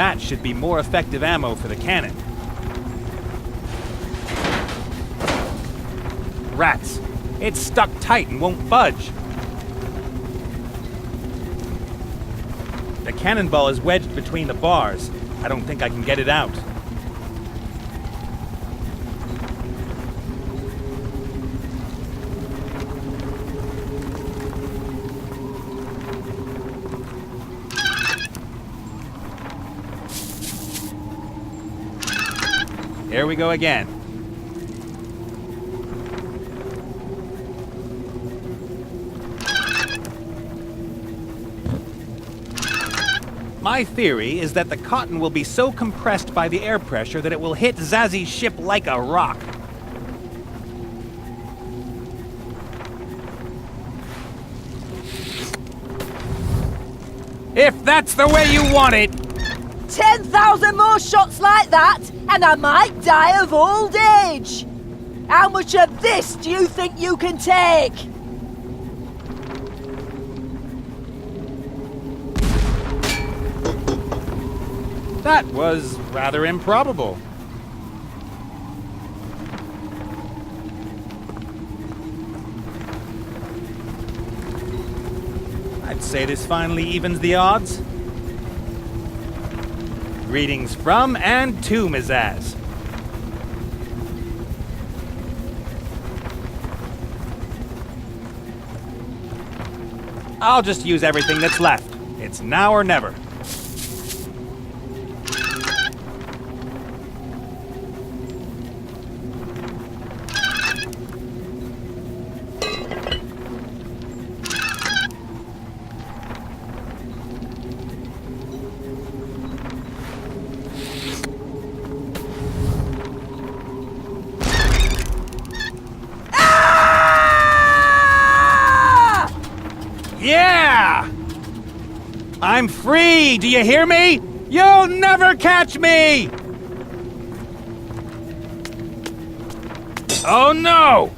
That should be more effective ammo for the cannon. Rats! It's stuck tight and won't budge. The cannonball is wedged between the bars. I don't think I can get it out. Here we go again. My theory is that the cotton will be so compressed by the air pressure that it will hit Zazzy's ship like a rock. If that's the way you want it! 10,000 more shots like that, and I might die of old age! How much of this do you think you can take? That was rather improbable. I'd say this finally evens the odds. Greetings from and to Mizaz. I'll just use everything that's left. It's now or never. Yeah! I'm free! Do you hear me? You'll never catch me! Oh no!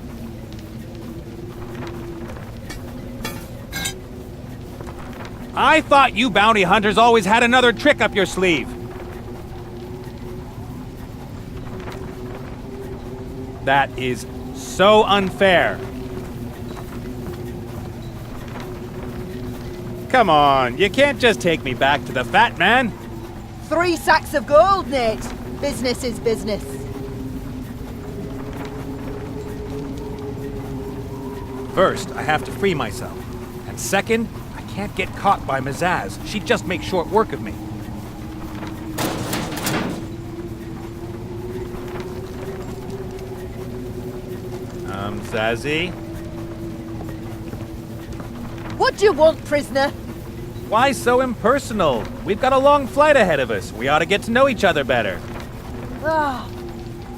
I thought you bounty hunters always had another trick up your sleeve. That is so unfair. Come on, you can't just take me back to the fat man. 3 sacks of gold, Nate. Business is business. First, I have to free myself. And second, I can't get caught by Mizaz. She'd just make short work of me. Zazzy? What do you want, prisoner? Why so impersonal? We've got a long flight ahead of us. We ought to get to know each other better. Ah,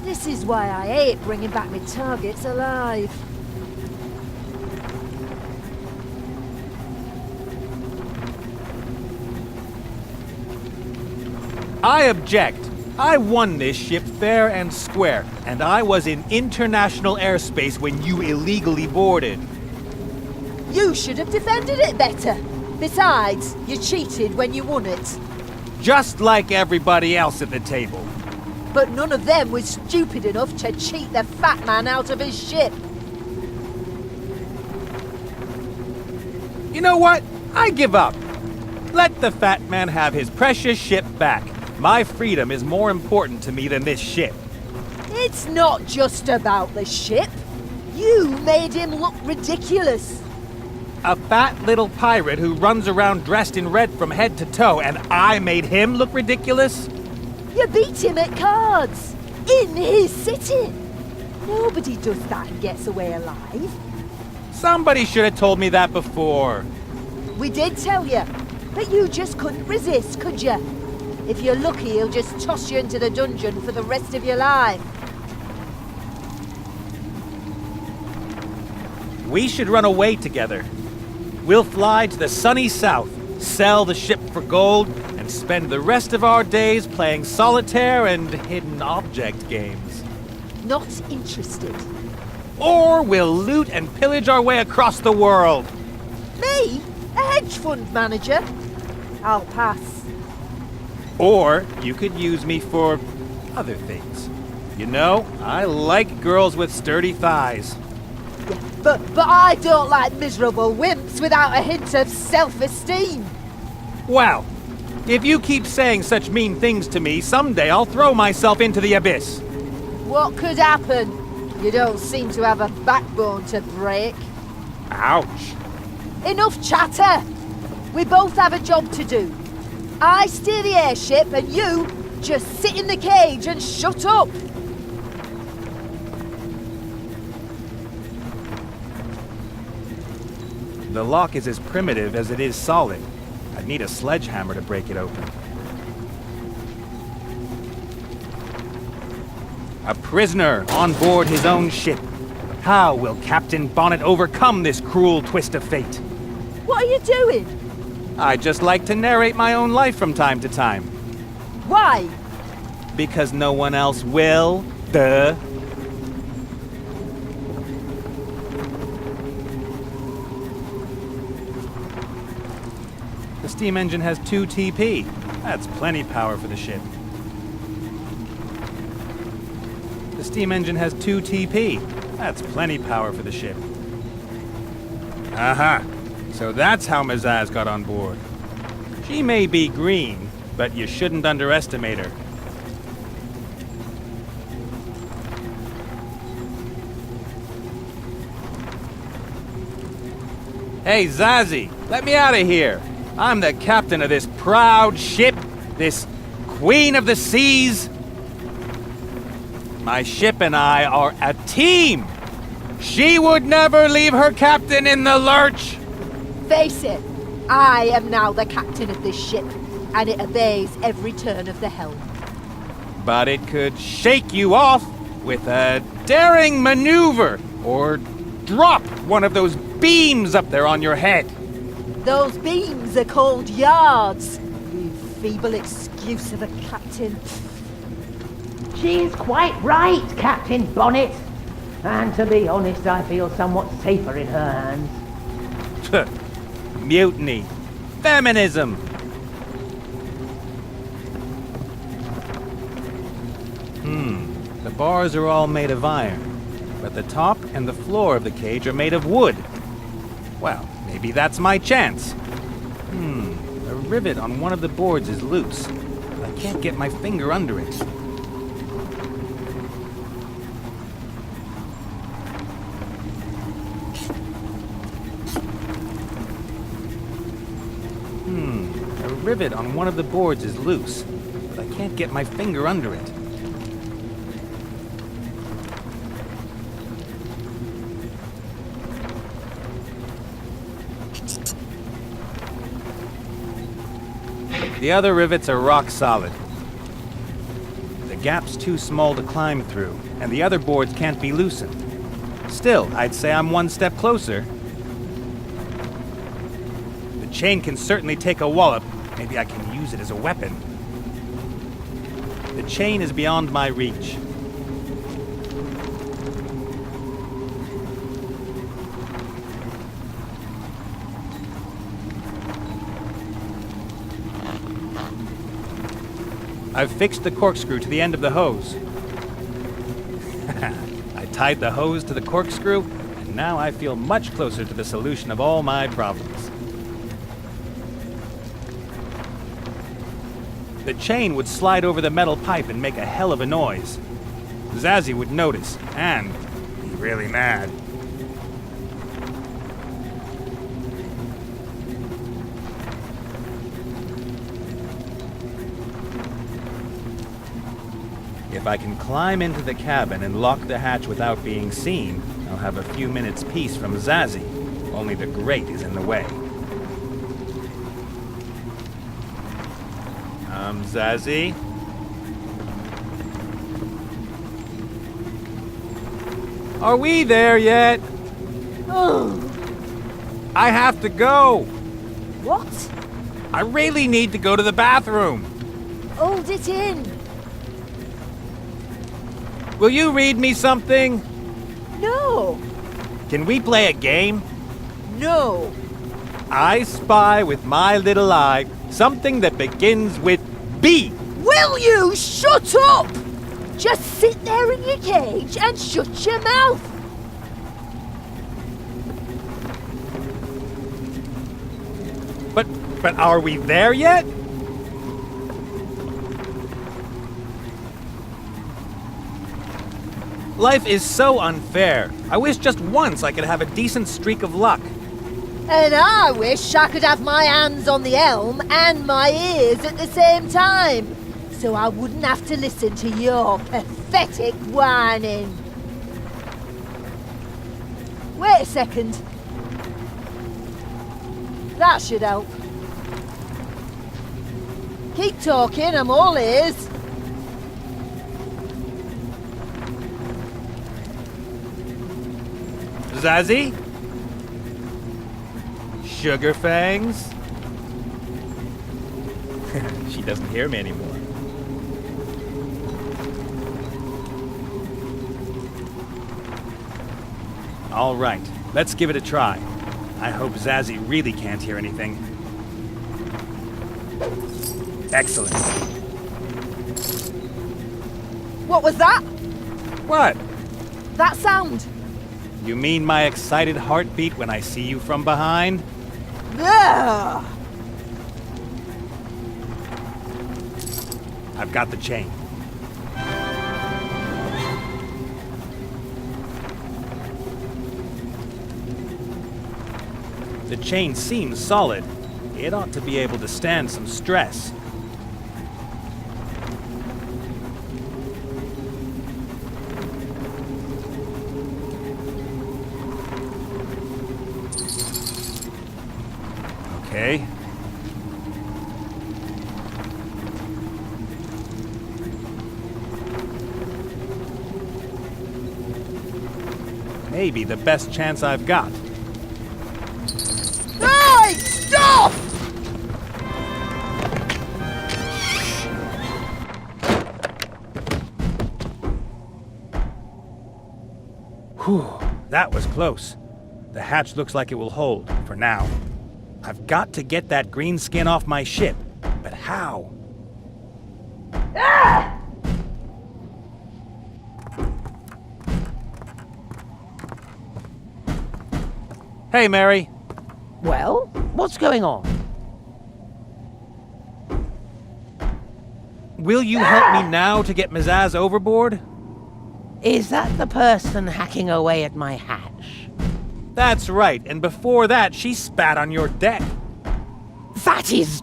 this is why I hate bringing back my targets alive. I object. I won this ship fair and square, and I was in international airspace when you illegally boarded. You should have defended it better. Besides, you cheated when you won it. Just like everybody else at the table. But none of them was stupid enough to cheat the fat man out of his ship. You know what? I give up. Let the fat man have his precious ship back. My freedom is more important to me than this ship. It's not just about the ship. You made him look ridiculous. A fat little pirate who runs around dressed in red from head to toe, and I made him look ridiculous? You beat him at cards. In his city. Nobody does that and gets away alive. Somebody should have told me that before. We did tell you, but you just couldn't resist, could you? If you're lucky, he'll just toss you into the dungeon for the rest of your life. We should run away together. We'll fly to the sunny south, sell the ship for gold, and spend the rest of our days playing solitaire and hidden object games. Not interested. Or we'll loot and pillage our way across the world. Me? A hedge fund manager? I'll pass. Or you could use me for other things. You know, I like girls with sturdy thighs. Yeah, but I don't like miserable wimps without a hint of self-esteem. Well, if you keep saying such mean things to me, someday I'll throw myself into the abyss. What could happen? You don't seem to have a backbone to break. Ouch. Enough chatter! We both have a job to do. I steer the airship and you just sit in the cage and shut up. The lock is as primitive as it is solid. I'd need a sledgehammer to break it open. A prisoner on board his own ship. How will Captain Bonnet overcome this cruel twist of fate? What are you doing? I just like to narrate my own life from time to time. Why? Because no one else will. Duh. The steam engine has 2 TP. That's plenty power for the ship. The steam engine has 2 TP. That's plenty power for the ship. Aha! So that's how Mazaz got on board. She may be green, but you shouldn't underestimate her. Hey, Zazie, let me out of here. I'm the captain of this proud ship, this queen of the seas. My ship and I are a team. She would never leave her captain in the lurch. Face it, I am now the captain of this ship, and it obeys every turn of the helm. But it could shake you off with a daring maneuver, or drop one of those beams up there on your head. Those beams are called yards. You feeble excuse of a captain. She's quite right, Captain Bonnet. And to be honest, I feel somewhat safer in her hands. Mutiny. Feminism. The bars are all made of iron, but the top and the floor of the cage are made of wood. Well, maybe that's my chance. A rivet on one of the boards is loose. I can't get my finger under it. A rivet on one of the boards is loose, but I can't get my finger under it. The other rivets are rock solid. The gap's too small to climb through, and the other boards can't be loosened. Still, I'd say I'm one step closer. The chain can certainly take a wallop. Maybe I can use it as a weapon. The chain is beyond my reach. I've fixed the corkscrew to the end of the hose. I tied the hose to the corkscrew, and now I feel much closer to the solution of all my problems. The chain would slide over the metal pipe and make a hell of a noise. Zazie would notice, and be really mad. If I can climb into the cabin and lock the hatch without being seen, I'll have a few minutes' peace from Zazie. Only the grate is in the way. Zazie? Are we there yet? I have to go. What? I really need to go to the bathroom. Hold it in. Will you read me something? No. Can we play a game? No. I spy with my little eye something that begins with B. Will you shut up? Just sit there in your cage and shut your mouth. But are we there yet? Life is so unfair. I wish just once I could have a decent streak of luck. And I wish I could have my hands on the helm and my ears at the same time, so I wouldn't have to listen to your pathetic whining. Wait a second. That should help. Keep talking, I'm all ears. Zazzy? Sugar Fangs? She doesn't hear me anymore. All right, let's give it a try. I hope Zazzy really can't hear anything. Excellent. What was that? What? That sound? You mean my excited heartbeat when I see you from behind? Ugh. I've got the chain. The chain seems solid. It ought to be able to stand some stress. Okay. Maybe the best chance I've got. Hey, stop! Whew, that was close. The hatch looks like it will hold, for now. I've got to get that green skin off my ship, but how? Ah! Hey, Mary. Well, what's going on? Will you help me now to get Mizaz overboard? Is that the person hacking away at my hatch? That's right, and before that, she spat on your deck. That is...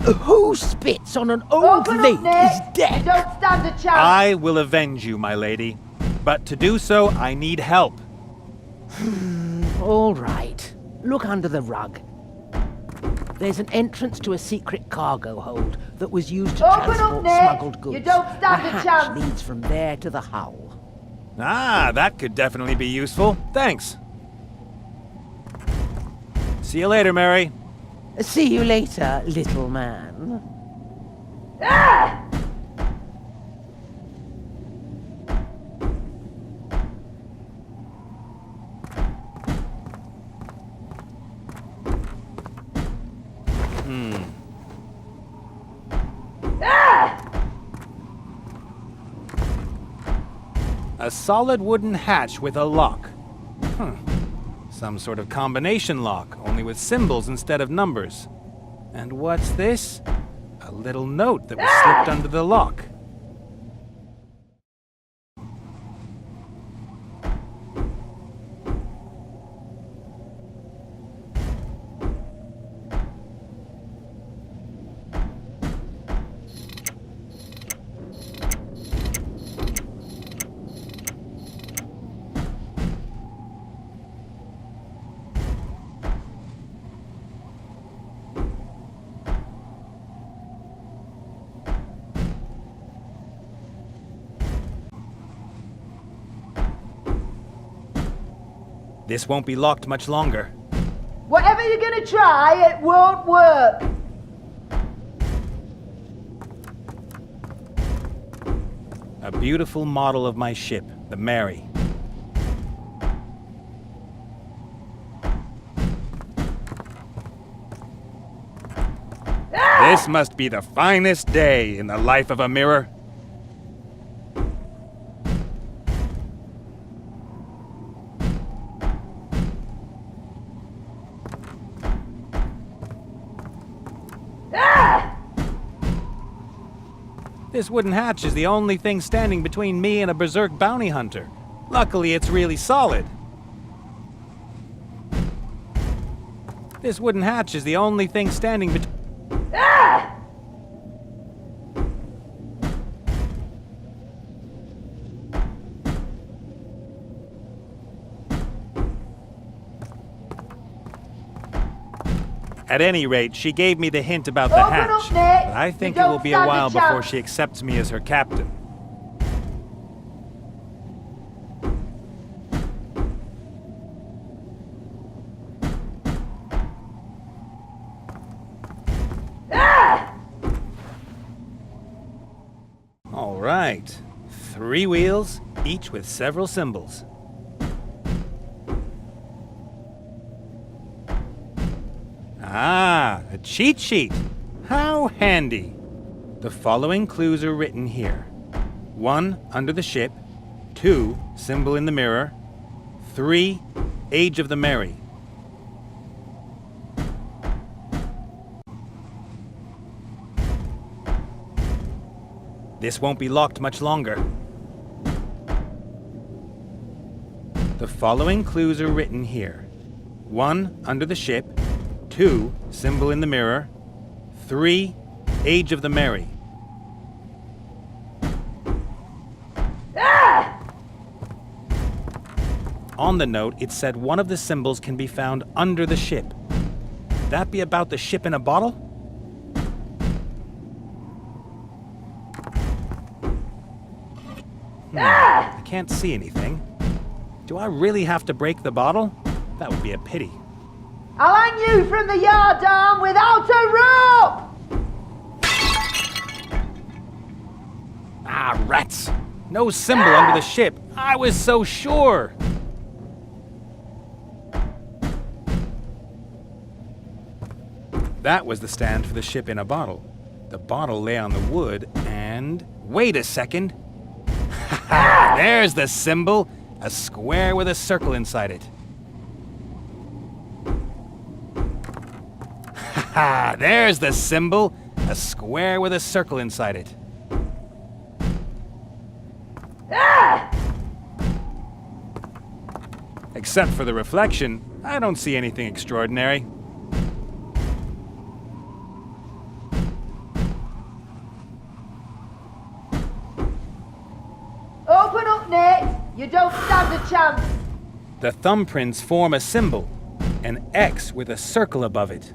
Who spits on an old Open up, lady's Nick. deck? You don't stand a chance. I will avenge you, my lady. But to do so, I need help. All right. Look under the rug. There's an entrance to a secret cargo hold that was used to Open up, transport Nick. smuggled goods. You don't stand a hatch chance. leads from there to the hull. Ah, that could definitely be useful. Thanks. See you later, Mary. See you later, little man. Ah! A solid wooden hatch with a lock. Some sort of combination lock, only with symbols instead of numbers. And what's this? A little note that was slipped under the lock. This won't be locked much longer. Whatever you're gonna try, it won't work. A beautiful model of my ship, the Mary. This must be the finest day in the life of a mirror. This wooden hatch is the only thing standing between me and a berserk bounty hunter. Luckily, it's really solid. This wooden hatch is the only thing standing between... At any rate, she gave me the hint about the Open hatch. up, Nick. But I think You it will don't be a stand a while before chance. she accepts me as her captain. All right. 3 wheels, each with several symbols. Ah, a cheat sheet. How handy. The following clues are written here. 1, under the ship. 2, symbol in the mirror. 3, age of the merry. This won't be locked much longer. The following clues are written here. 1, under the ship. 2, symbol in the mirror. 3, age of the merry. On the note, it said one of the symbols can be found under the ship. Could that be about the ship in a bottle? I can't see anything. Do I really have to break the bottle? That would be a pity. I'll hang you from the yardarm without a rope! Ah, rats! No symbol under the ship. I was so sure. That was the stand for the ship in a bottle. The bottle lay on the wood and... Wait a second. There's the symbol. A square with a circle inside it. There's the symbol. A square with a circle inside it. Except for the reflection, I don't see anything extraordinary. Open up, Nate! You don't stand a chance! The thumbprints form a symbol, an X with a circle above it.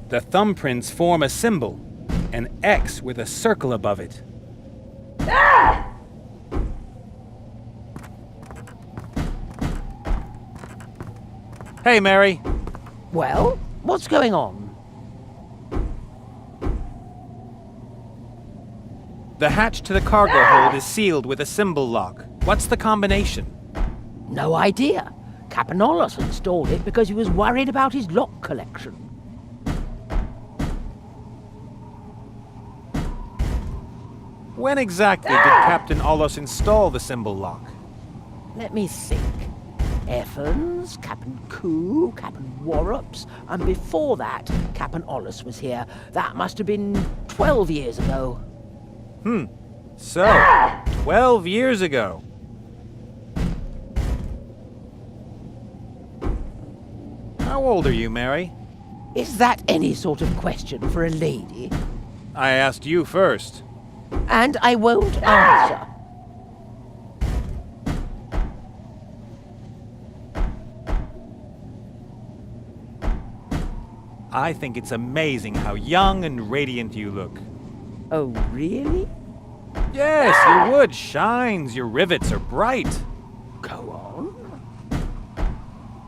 The thumbprints form a symbol, an X with a circle above it. Hey, Mary. Well, what's going on? The hatch to the cargo hold is sealed with a symbol lock. What's the combination? No idea. Capanolos installed it because he was worried about his lock collection. When exactly did Captain Olos install the symbol lock? Let me think. Effens, Captain Koo, Captain Warrups, and before that, Captain Olis was here. That must have been 12 years ago. So, 12 years ago. How old are you, Mary? Is that any sort of question for a lady? I asked you first. And I won't answer. I think it's amazing how young and radiant you look. Oh, really? Yes, your wood shines, your rivets are bright. Go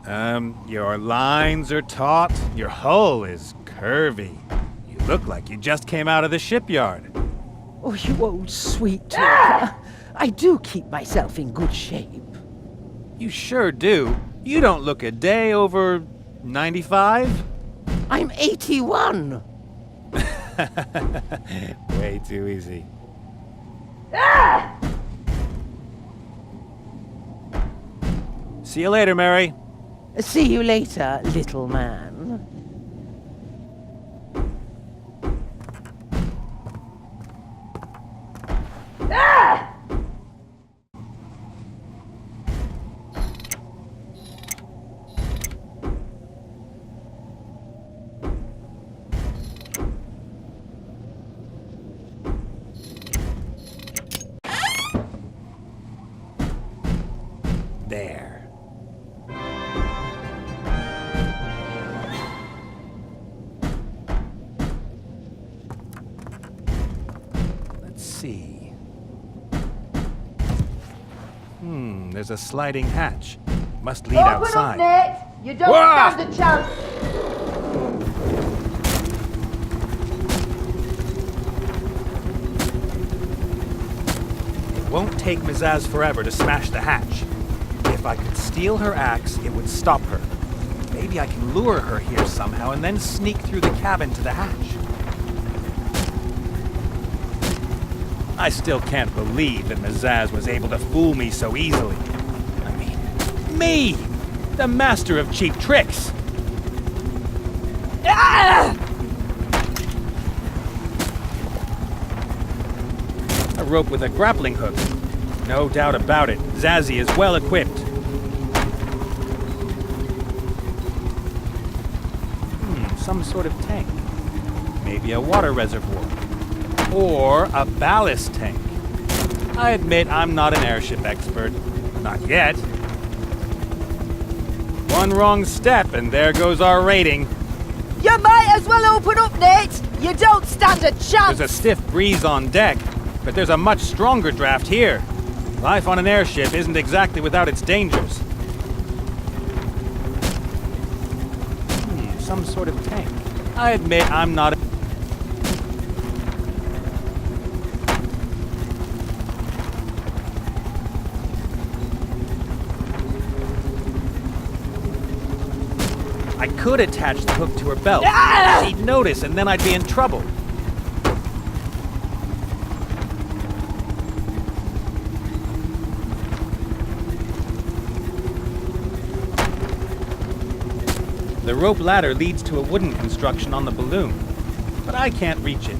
on. Your lines are taut, your hull is curvy. You look like you just came out of the shipyard. Oh, you old sweet talker. I do keep myself in good shape. You sure do. You don't look a day over 95. I'm 81. Way too easy. See you later, Mary. See you later, little man. There. Let's see. There's a sliding hatch. Must lead outside. Open up, Nate! You don't Wah! stand a chance! It won't take Mizaz forever to smash the hatch. If I could steal her axe, it would stop her. Maybe I can lure her here somehow and then sneak through the cabin to the hatch. I still can't believe that Mizaz was able to fool me so easily. I mean, me! The master of cheap tricks! Ah! A rope with a grappling hook. No doubt about it, Zazzy is well equipped. Some sort of tank. Maybe a water reservoir. Or a ballast tank. I admit I'm not an airship expert. Not yet. One wrong step and there goes our rating. You might as well open up, Nate! You don't stand a chance! There's a stiff breeze on deck, but there's a much stronger draft here. Life on an airship isn't exactly without its dangers. Some sort of tank. I admit I'm not a... I could attach the hook to her belt. Ah! She'd notice and then I'd be in trouble. The rope ladder leads to a wooden construction on the balloon, but I can't reach it.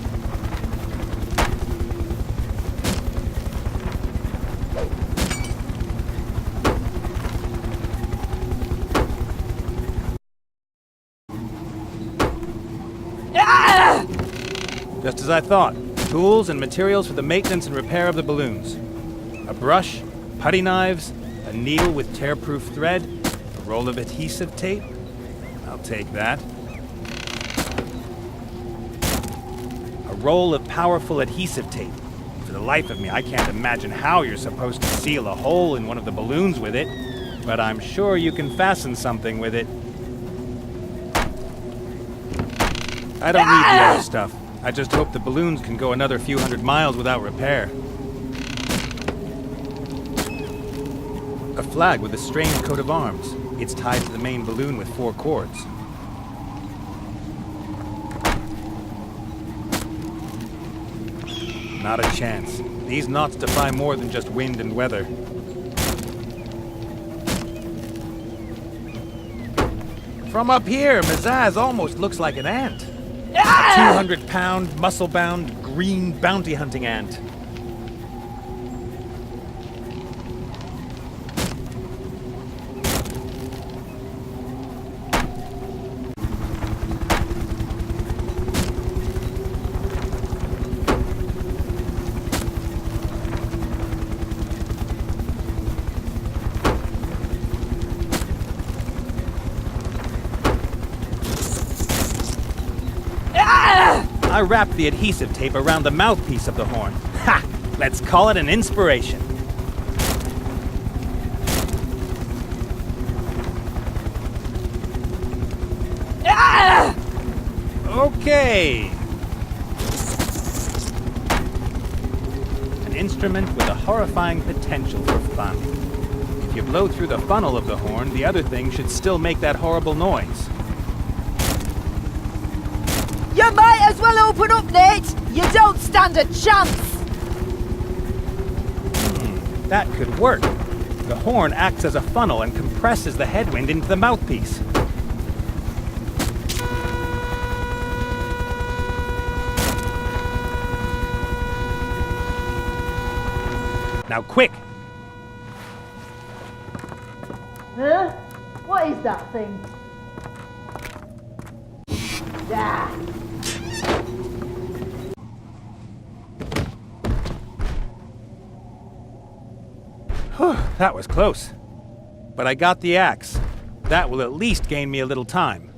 Ah! Just as I thought, tools and materials for the maintenance and repair of the balloons. A brush, putty knives, a needle with tear-proof thread, a roll of adhesive tape. I'll take that. A roll of powerful adhesive tape. For the life of me, I can't imagine how you're supposed to seal a hole in one of the balloons with it, but I'm sure you can fasten something with it. I don't need the other stuff. I just hope the balloons can go another few hundred miles without repair. A flag with a strange coat of arms. It's tied to the main balloon with 4 cords. Not a chance. These knots defy more than just wind and weather. From up here, Mizaz almost looks like an ant. A 200-pound, muscle-bound, green bounty hunting ant. I wrapped the adhesive tape around the mouthpiece of the horn. Ha! Let's call it an inspiration. Okay. An instrument with a horrifying potential for fun. If you blow through the funnel of the horn, the other thing should still make that horrible noise. You might as well open up, Nate! You don't stand a chance! That could work. The horn acts as a funnel and compresses the headwind into the mouthpiece. Now quick! Huh? What is that thing? Ah. That was close. But I got the axe. That will at least gain me a little time.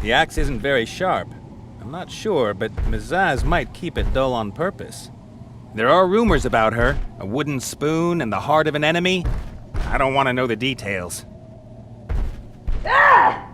The axe isn't very sharp. I'm not sure, but Mizaz might keep it dull on purpose. There are rumors about her, a wooden spoon and the heart of an enemy. I don't want to know the details. Ah!